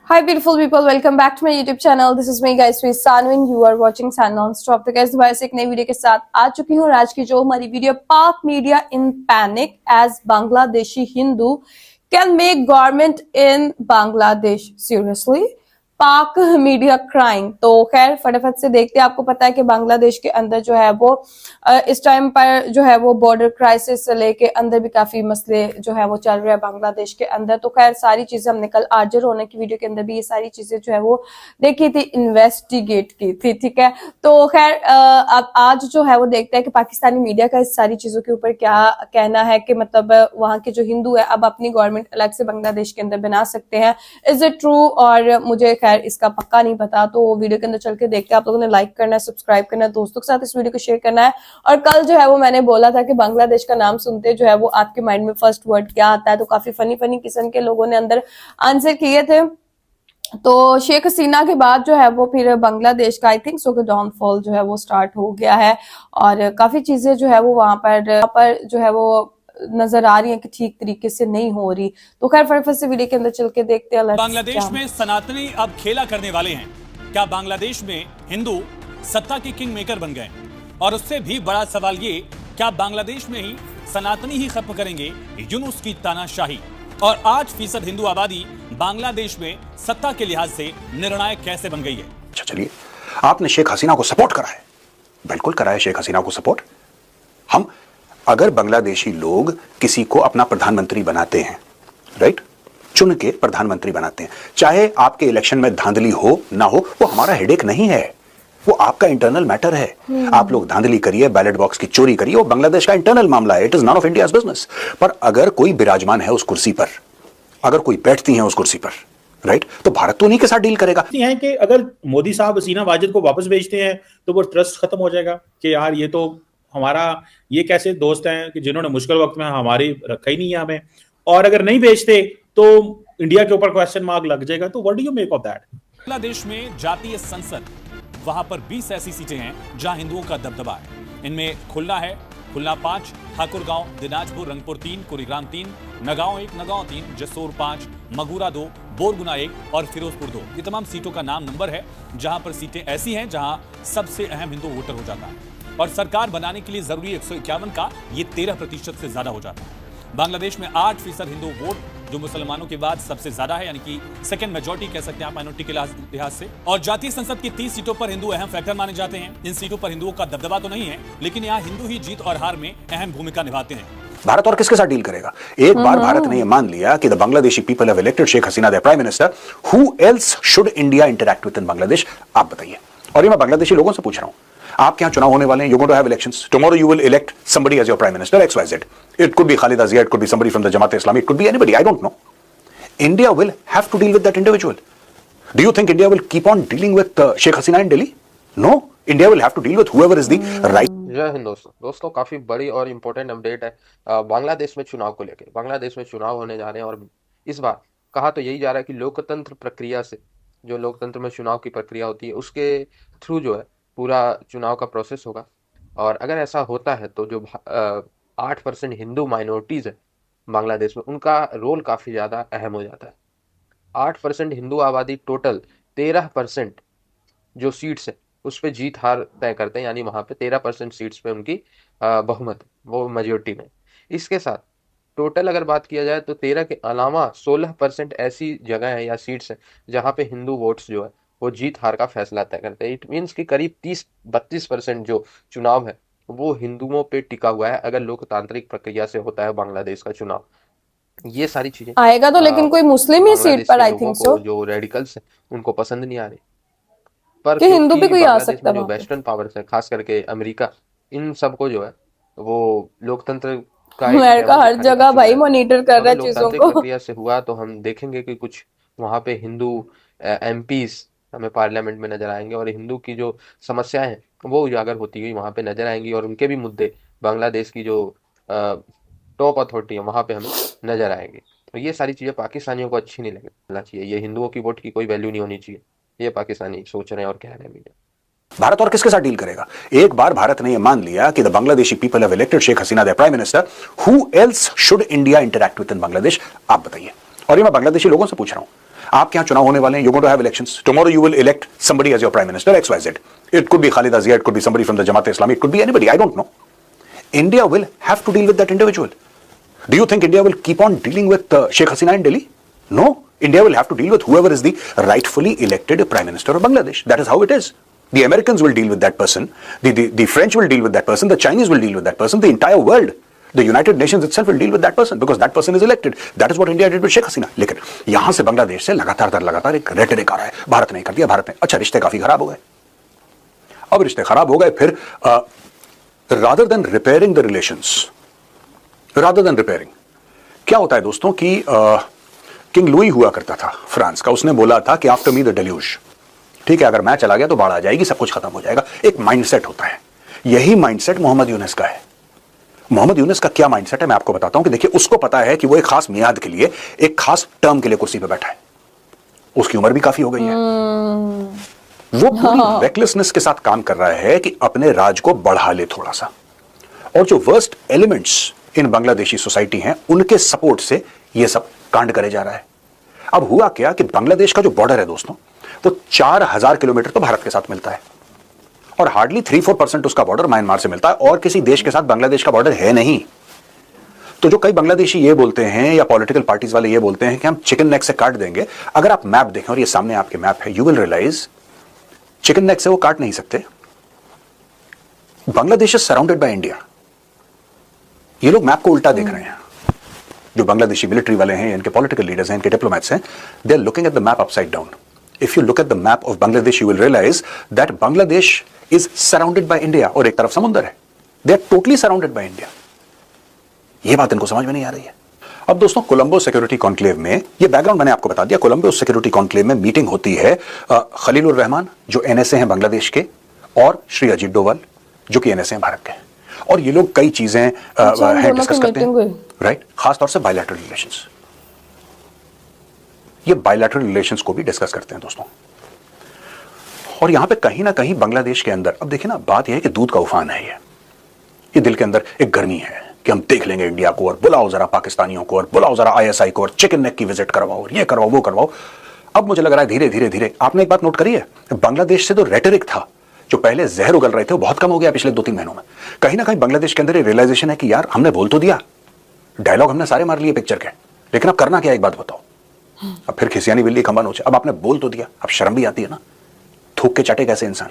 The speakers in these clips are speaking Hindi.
Hi beautiful people, welcome back to my YouTube channel. This is me guys, with Sanu and you are watching San Non-Stop. तो guys दोबारा से एक नई वीडियो के साथ आ चुकी हूँ। आज की जो हमारी video, Pak media in panic as Bangladeshi Hindu can make government in Bangladesh seriously, Pak media crying. तो खैर फटाफट से देखते हैं। आपको पता है कि बांग्लादेश के अंदर जो है वो इस टाइम पर जो है वो बॉर्डर क्राइसिस से लेके अंदर भी काफी मसले जो है वो चल रहे हैं बांग्लादेश के अंदर। तो खैर सारी चीजें हमने कल आर्जर होने की वीडियो के अंदर भी ये सारी चीजें जो है वो देखी थी, इन्वेस्टिगेट की थी, ठीक है। तो खैर अब आज जो है वो देखते हैं कि पाकिस्तानी मीडिया का इस सारी चीजों के ऊपर क्या कहना है कि मतलब वहां के जो हिंदू है अब अपनी गवर्नमेंट अलग से बांग्लादेश के अंदर बना सकते हैं। Is it true? और मुझे खैर इसका पक्का नहीं पता, तो वीडियो के अंदर चल के देखते हैं। आप लोगों ने लाइक करना है, सब्सक्राइब करना है, दोस्तों के साथ इस वीडियो को शेयर करना है। और कल जो है वो मैंने बोला था कि बांग्लादेश का नाम सुनते जो है वो आपके माइंड में फर्स्ट वर्ड क्या आता है, तो काफी फनी फनी किस्म के लोगों ने अंदर आंसर किए थे। तो शेख हसीना के बाद जो है वो फिर बांग्लादेश का आई थिंक सो डाउनफॉल जो है वो स्टार्ट हो गया है और काफी चीजें जो है वो वहां पर जो है वो नजर आ रही है कि ठीक तरीके से नहीं हो रही। तो खैर फटाफट से वीडियो के अंदर चल के देखते हैं। बांग्लादेश में सनातनी अब खेला करने वाले हैं। क्या बांग्लादेश में हिंदू सत्ता के किंग मेकर बन गए? और उससे भी बड़ा सवाल ये, क्या बांग्लादेश में ही सनातनी ही खत्म करेंगे यूनुस की तानाशाही? और 8% हिंदू आबादी बांग्लादेश में सत्ता के लिहाज से निर्णायक कैसे बन गई है? अच्छा चलिए, आपने शेख हसीना को सपोर्ट करा है, बिल्कुल करा है शेख हसीना को सपोर्ट। हम अगर बांग्लादेशी लोग किसी को अपना प्रधानमंत्री बनाते हैं, राइट, चुन के प्रधानमंत्री बनाते हैं, चाहे आपके इलेक्शन में धांधली हो ना हो, वो हमारा हेडेक नहीं है, वो आपका इंटरनल मैटर है। आप लोग धांधली करिए, बैलेट बॉक्स की चोरी करिए, वो बांग्लादेश का इंटरनल मामला है। It is none of India's business. पर अगर कोई विराजमान है उस कुर्सी पर, अगर कोई बैठती है उस कुर्सी पर, राइट, तो भारत तो उन्हीं के साथ डील करेगा। है कि अगर मोदी साहब हसीना वाजिद को वापस भेजते हैं तो वो ट्रस्ट खत्म हो जाएगा कि यार ये तो हमारा, ये कैसे दोस्त हैं कि जिन्होंने मुश्किल वक्त में हमारी रखा ही नहीं है हमें। और अगर नहीं भेजते तो इंडिया के ऊपर क्वेश्चन मार्क लग जाएगा। तो what do you make of that? Bangladesh में जातीय संसद, वहां पर 20 ऐसी सीटें हैं जहां हिंदुओं का दबदबा है। इनमें खुलना है, खुलना 5, ठाकुरगांव, दिनाजपुर, रंगपुर 3, कुरीग्राम 3, नगांव 1, नगांव 3, जसोर 5, मगुरा 2, बोरगुना 1 और फिरोजपुर 2। ये तमाम सीटों का नाम नंबर है जहां पर सीटें ऐसी हैं जहां सबसे अहम हिंदू वोटर हो जाता है। और सरकार बनाने के लिए जरूरी 151 का ये 13% से ज्यादा हो जाता है। बांग्लादेश में 8% हिंदू वोट, जो मुसलमानों के बाद सबसे ज्यादा है, यानी कि सेकंड मेजॉरिटी कह सकते हैं आप माइनॉरिटी के लिहाज से। और जातीय संसद की 30 सीटों पर हिंदू अहम फैक्टर माने जाते हैं। इन सीटों पर हिंदुओं का दबदबा तो नहीं है, लेकिन यहाँ हिंदू ही जीत और हार में अहम भूमिका निभाते हैं। भारत और किसके साथ डील करेगा? एक बार भारत ने यह मान लिया कि the Bangladeshi people have elected Sheikh Hasina their prime minister, who else should India interact with in Bangladesh? आप बताइए। और ये मैं बांग्लादेशी लोगों से पूछ रहा हूं, आपके यहां चुनाव होने वाले हैं, you going to have elections, tomorrow you will elect somebody as your prime minister XYZ, it could be Khaleda Zia, it could be somebody from the Jamaat Islami, it could be anybody, I don't know. India will have to deal with that individual. Do you think India will keep on dealing with Sheikh Hasina in Delhi? No, India will have to deal with whoever is the right. जय हिंद दोस्तों काफी बड़ी और इम्पोर्टेंट अपडेट है बांग्लादेश में चुनाव को लेकर। बांग्लादेश में चुनाव होने जा रहे हैं और इस बार कहा तो यही जा रहा है कि लोकतंत्र प्रक्रिया से, जो लोकतंत्र में चुनाव की प्रक्रिया होती है उसके थ्रू जो है पूरा चुनाव का प्रोसेस होगा। और अगर ऐसा होता है तो जो 8% हिंदू माइनॉरिटीज है बांग्लादेश में, उनका रोल काफी ज्यादा अहम हो जाता है। 8% हिंदू आबादी टोटल 13% जो सीट्स है उस पे जीत हार तय करते हैं, यानी वहां पे 13% सीट्स पे उनकी बहुमत, वो मेजोरिटी में। इसके साथ टोटल अगर बात किया जाए तो 13 के अलावा 16% ऐसी जगह है या सीट्स है जहां पे हिंदू वोट्स जो है वो जीत हार का फैसला तय करते हैं। इट मीन्स कि करीब 30-32% जो चुनाव है वो हिंदुओं पे टिका हुआ है अगर लोकतांत्रिक प्रक्रिया से होता है बांग्लादेश का चुनाव। ये सारी चीजें आएगा तो लेकिन कोई मुस्लिम ही सीट पर, आई थिंक सो, जो रेडिकल्स है उनको पसंद नहीं आ रही। पर कि हिंदू भी कोई आ सकता है, जो वेस्टर्न पावर्स है खास करके अमेरिका, इन सबको जो है वो लोकतंत्र का अमेरिका हर जगह भाई मॉनिटर कर रहा है चीजों को। प्रक्रिया से हुआ तो हम देखेंगे कि कुछ वहां पे हिंदू MPs हमें पार्लियामेंट में नजर आएंगे और हिंदू की जो समस्याएं हैं वो उजागर होती हुई वहां पे नजर आएंगी और उनके भी मुद्दे बांग्लादेश की जो टॉप अथॉरिटी है वहां पे हमें नजर आएंगे। तो ये सारी चीजें पाकिस्तानियों को अच्छी नहीं लगना चाहिए। ये हिंदुओं की वोट की कोई वैल्यू नहीं होनी चाहिए, ये पाकिस्तानी सोच रहे हैं और कह रहे हैं। भारत और किसके साथ डील करेगा? एक बार भारत ने यह मान लिया कि the Bangladeshi people have elected Sheikh Hasina their prime minister, who else should India interact with in Bangladesh? आप बताइए। और ये मैं बांग्लादेशी लोगों से पूछ रहा हूं, आपके यहाँ चुनाव होने वाले हैं, you going to have elections tomorrow, you will elect somebody as your prime minister XYZ. It could be Khalida Zia, it could be somebody from the Jamaat Islami, it could be anybody, I don't know. India will have to deal with that individual. Do you think India will keep on dealing with Sheikh Hasina in Delhi? No, India will have to deal with whoever is the rightfully elected Prime Minister of Bangladesh. That is how it is. The Americans will deal with that person, the French will deal with that person, the Chinese will deal with that person, the entire world, the United Nations itself will deal with that person because that person is elected. That is what India did with Sheikh Hasina. लेकिन यहां से बांग्लादेश से लगातार एक रेटरिक आ रहा है, भारत नहीं कर दिया, भारत ने, अच्छा रिश्ते काफी खराब हो गए. अब रिश्ते खराब हो गए, फिर rather than repairing the relations, क्या होता है दोस्तों कि किंग लुई हुआ करता था फ्रांस का, उसने बोला था कि आफ्टर मी द डेल्यूज, ठीक है, अगर मैं चला गया तो बाढ़ आ जाएगी, सब कुछ खत्म हो जाएगा. एक माइंडसेट होता है, यही माइंडसेट मोहम्मद यूनुस का है. मोहम्मद यूनुस का क्या माइंडसेट है मैं आपको बताता हूं कि देखिए, उसको पता है कि वो एक खास मियाद के लिए, एक खास टर्म के लिए कुर्सी पे बैठा है. उसकी उम्र भी काफी हो गई है. वो पूरी रेकलेसनेस के साथ काम कर रहा है कि अपने राज को बढ़ा ले थोड़ा सा, और जो worst elements in Bangladeshi society हैं उनके सपोर्ट से ये सब कांड करे जा रहा है. अब हुआ क्या कि बांग्लादेश का जो बॉर्डर है दोस्तों, वो 4000 किलोमीटर तो भारत के साथ मिलता है, और हार्डली 3-4% उसका बॉर्डर म्यांमार से मिलता है, और किसी देश के साथ बांग्लादेश का बॉर्डर है नहीं. तो जो कई बांग्लादेशी ये बोलते हैं या पॉलिटिकल पार्टीज वाले ये बोलते हैं कि हम चिकन नेक से काट देंगे, अगर आप मैप देखें, और ये सामने आपके मैप है, you will realise chicken neck से वो काट नहीं सकते. Bangladesh is surrounded by India. ये लोग मैप को उल्टा देख रहे हैं. जो बांग्लादेशी मिलिट्री वाले हैं, इनके पॉलिटिकल लीडर्स हैं, इनके डिप्लोमेट्स हैं, they are looking at the map upside down. If you look at the map of Bangladesh, you will realise that Bangladesh is surrounded by India, और एक तरफ समुद्र है. They are totally surrounded by India. ये बात इनको समझ में नहीं आ रही है. अब दोस्तों, कोलंबो सिक्योरिटी कॉन्क्लेव में, ये बैकग्राउंड मैंने आपको बता दिया, कोलंबो सिक्योरिटी कॉन्क्लेव में मीटिंग होती है खलीलुर रहमान जो NSA हैं बांग्लादेश के, और श्री अजीत डोवाल जो कि NSA हैं भारत के, और ये लोग कई चीजें डिस्कस करते हैं, राइट, खासतौर से बायलैटरल रिलेशंस. ये बायलैटरल रिलेशंस को भी डिस्कस करते हैं दोस्तों. और यहां पे कहीं ना कहीं बांग्लादेश के अंदर, अब देखिए ना, बात यह है कि दूध का उफान है, ये दिल के अंदर एक गर्मी है कि हम देख लेंगे इंडिया को, और बुलाओ जरा पाकिस्तानियों को, और बुलाओ जरा ISI को, और चिकन नेक की विजिट करवाओ, और ये करवाओ वो करवाओ. अब मुझे लग रहा है धीरे धीरे आपने एक बात नोट करी है, बांग्लादेश से जो रेटरिक था, जो पहले जहर उगल रहे थे, वो बहुत कम हो गया पिछले 2-3 महीनों में. कहीं ना कहीं बांग्लादेश के अंदर ये रियलाइजेशन है कि यार हमने बोल तो दिया, डायलॉग हमने सारे मार लिए पिक्चर के, लेकिन अब करना क्या, एक बात बताओ. अब फिर खिसियानी बिल्ली खंबा नोचे. अब आपने बोल तो दिया, अब शर्म भी आती है ना, थूक के चाटे कैसे इंसान,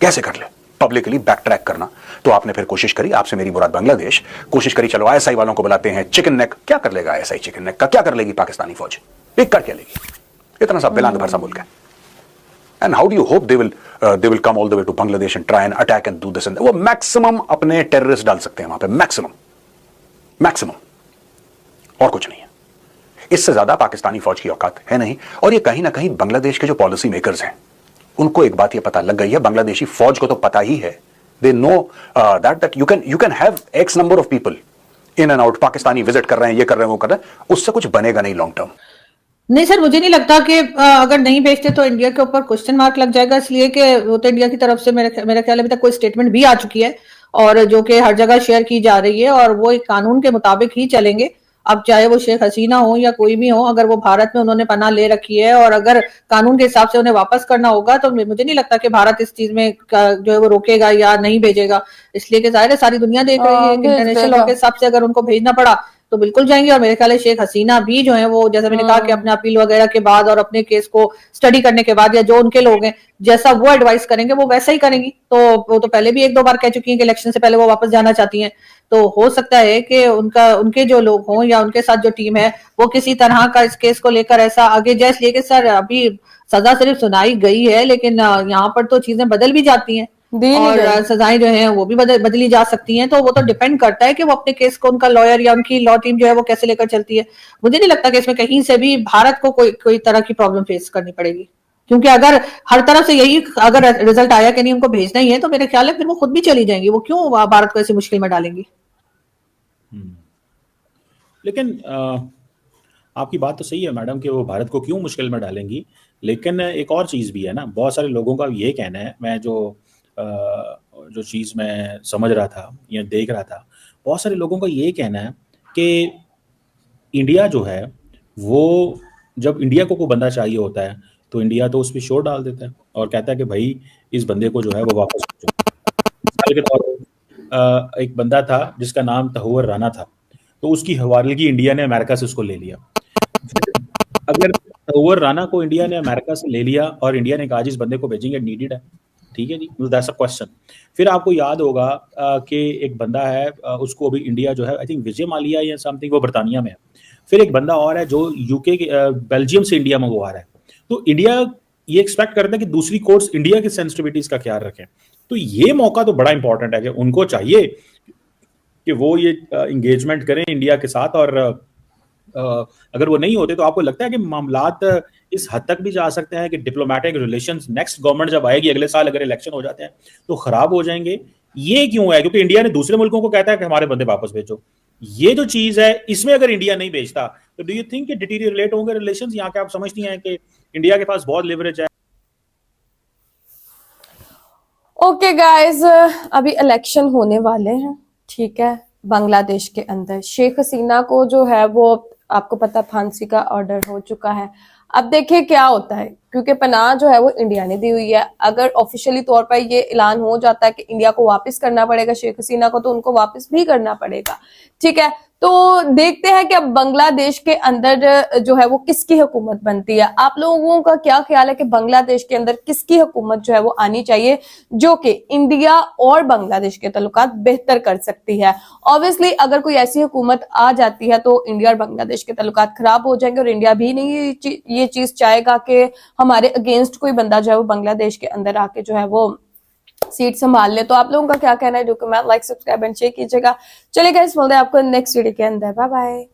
कैसे कर ले पब्लिकली बैक ट्रैक करना. तो आपने फिर कोशिश करी, आपसे मेरी मुराद बांग्लादेश, कोशिश करी चलो ISI वालों को बुलाते हैं, चिकन नेक. क्या कर लेगा ISI चिकन नेक का, क्या कर लेगी पाकिस्तानी फौज, एक कर क्या लेगी, इतना सा बिलांग भरसा मुल्क है. And how do you hope they will come all the way to Bangladesh and try and attack and do this and. वो मैक्सिमम अपने टेररिस्ट डाल सकते हैं वहां पे, मैक्सिमम, और कुछ नहीं है. इससे ज्यादा पाकिस्तानी फौज की औकात है नहीं. और ये कहीं ना कहीं बांग्लादेश के जो पॉलिसी मेकर्स हैं, उनको एक बात ये पता लग गई है, बांग्लादेशी फौज को तो पता ही है, they know that you can have X number of people in and out, Pakistani visit कर रहे हैं, ये कर रहे हैं, वो कर रहे हैं, उससे कुछ बनेगा नहीं लॉन्ग टर्म. नहीं सर, मुझे नहीं लगता कि अगर नहीं भेजते तो इंडिया के ऊपर क्वेश्चन मार्क लग जाएगा, इसलिए कि वो तो इंडिया की तरफ से मेरा ख्याल अभी तक कोई स्टेटमेंट भी आ चुकी है, और जो कि हर जगह शेयर की जा रही है, और वो एक कानून के मुताबिक ही चलेंगे. अब चाहे वो शेख हसीना हो या कोई भी हो, अगर वो भारत में उन्होंने पनाह ले रखी है, और अगर कानून के हिसाब से उन्हें वापस करना होगा, तो मुझे नहीं लगता कि भारत इस चीज में जो है वो रोकेगा या नहीं भेजेगा. इसलिए कि जाहिर है सारी दुनिया देख रही है कि इंटरनेशनल लॉ के हिसाब से अगर उनको भेजना पड़ा तो बिल्कुल जाएंगे. और मेरे ख्याल है शेख हसीना भी जो है वो, जैसा मैंने कहा कि अपने अपील वगैरह के बाद और अपने केस को स्टडी करने के बाद, या जो उनके लोग हैं जैसा वो एडवाइस करेंगे वो वैसा ही करेंगी. तो वो तो पहले भी 1-2 बार कह चुकी हैं कि इलेक्शन से पहले वो वापस जाना चाहती हैं. तो हो सकता है कि उनके जो लोग हों या उनके साथ जो टीम है वो किसी तरह का इस केस को लेकर ऐसा आगे जाए. इसलिए कि सर अभी सजा सिर्फ सुनाई गई है, लेकिन यहाँ पर तो चीजें बदल भी जाती हैं, और सजाएं जो हैं वो भी बदली जा सकती हैं. तो वो तो डिपेंड करता है कि वो अपने केस को, उनका लॉयर या उनकी लॉ टीम जो है वो कैसे लेकर चलती है. मुझे नहीं लगता कि इसमें कहीं से भी भारत को कोई तरह की प्रॉब्लम फेस करनी पड़ेगी, क्योंकि अगर हर तरफ से यही अगर रिजल्ट आया कि नहीं उनको भेजना ही है, तो मेरे ख्याल है फिर वो खुद भी चली जाएंगी. वो क्यों भारत को ऐसी मुश्किल में डालेंगी. लेकिन आपकी बात तो सही है मैडम कि वो भारत को क्यों मुश्किल में डालेंगी, लेकिन एक और चीज़ भी है ना. बहुत सारे लोगों का ये कहना है, मैं जो चीज़ मैं समझ रहा था या देख रहा था, बहुत सारे लोगों का ये कहना है कि इंडिया जो है वो जब इंडिया को कोई बंदा चाहिए होता है तो इंडिया तो उस पर शोर डाल देता है और कहता है कि भाई इस बंदे को जो है वो वापस भेजो। मिसाल के तौर पर एक बंदा था जिसका नाम तहव्वुर राना था, तो उसकी हवालगी इंडिया ने अमेरिका से उसको ले लिया। अगर तहव्वुर राना को इंडिया ने अमेरिका से ले लिया और इंडिया ने कहा जी इस बंदे को भेजेंगे, नीडेड है, ठीक है जी, दैट्स अ क्वेश्चन। फिर आपको याद होगा कि एक बंदा है, उसको अभी इंडिया जो है आई थिंक विजय मालिया या समथिंग, वो बरतानिया में है। फिर एक बंदा और है जो यूके बेल्जियम से इंडिया मंगवा रहा है। तो इंडिया ये एक्सपेक्ट करता है कि दूसरी कोर्ट्स इंडिया की सेंसिटिविटीज का ख्याल रखें। तो ये मौका तो बड़ा इंपॉर्टेंट है कि उनको चाहिए कि वो ये इंगेजमेंट करें इंडिया के साथ, और अगर वो नहीं होते तो आपको लगता है कि मामलात इस हद तक भी जा सकते हैं कि डिप्लोमेटिक रिलेशंस नेक्स्ट गवर्नमेंट जब आएगी अगले साल अगर इलेक्शन हो जाते हैं तो खराब हो जाएंगे। ये क्यों है? क्योंकि इंडिया ने दूसरे मुल्कों को कहता है कि हमारे बंदे वापस भेजो। ये जो चीज है इसमें अगर इंडिया नहीं भेजता तो डू यू थिंक डिटीरियरेट होंगे रिलेशंस? यहाँ के आप समझती हैं कि इंडिया के पास बहुत लिवरेज है। ओके गाइस, अभी इलेक्शन होने वाले हैं, ठीक है। बांग्लादेश के अंदर शेख हसीना को जो है वो आपको पता फांसी का ऑर्डर हो चुका है। अब देखिए क्या होता है, क्योंकि पनाह जो है वो इंडिया ने दी हुई है। अगर ऑफिशियली तौर पर ये ऐलान हो जाता है कि इंडिया को वापस करना पड़ेगा शेख हसीना को, तो उनको वापस भी करना पड़ेगा, ठीक है। तो देखते हैं कि अब बांग्लादेश के अंदर जो है वो किसकी हुकूमत बनती है। आप लोगों का क्या ख्याल है कि बांग्लादेश के अंदर किसकी हुकूमत जो है वो आनी चाहिए जो कि इंडिया और बांग्लादेश के ताल्लुकात बेहतर कर सकती है। ऑब्वियसली अगर कोई ऐसी हुकूमत आ जाती है तो इंडिया और बांग्लादेश के ताल्लुकात खराब हो जाएंगे और इंडिया भी नहीं ये चीज चाहेगा कि हमारे अगेंस्ट कोई बंदा जो है वो बांग्लादेश के अंदर आके जो है वो सीट संभाल ले। तो आप लोगों का क्या कहना है? Do comment, like, subscribe and share कीजिएगा। चलिए गाइस, मिलते हैं आपको नेक्स्ट वीडियो के अंदर। Bye bye.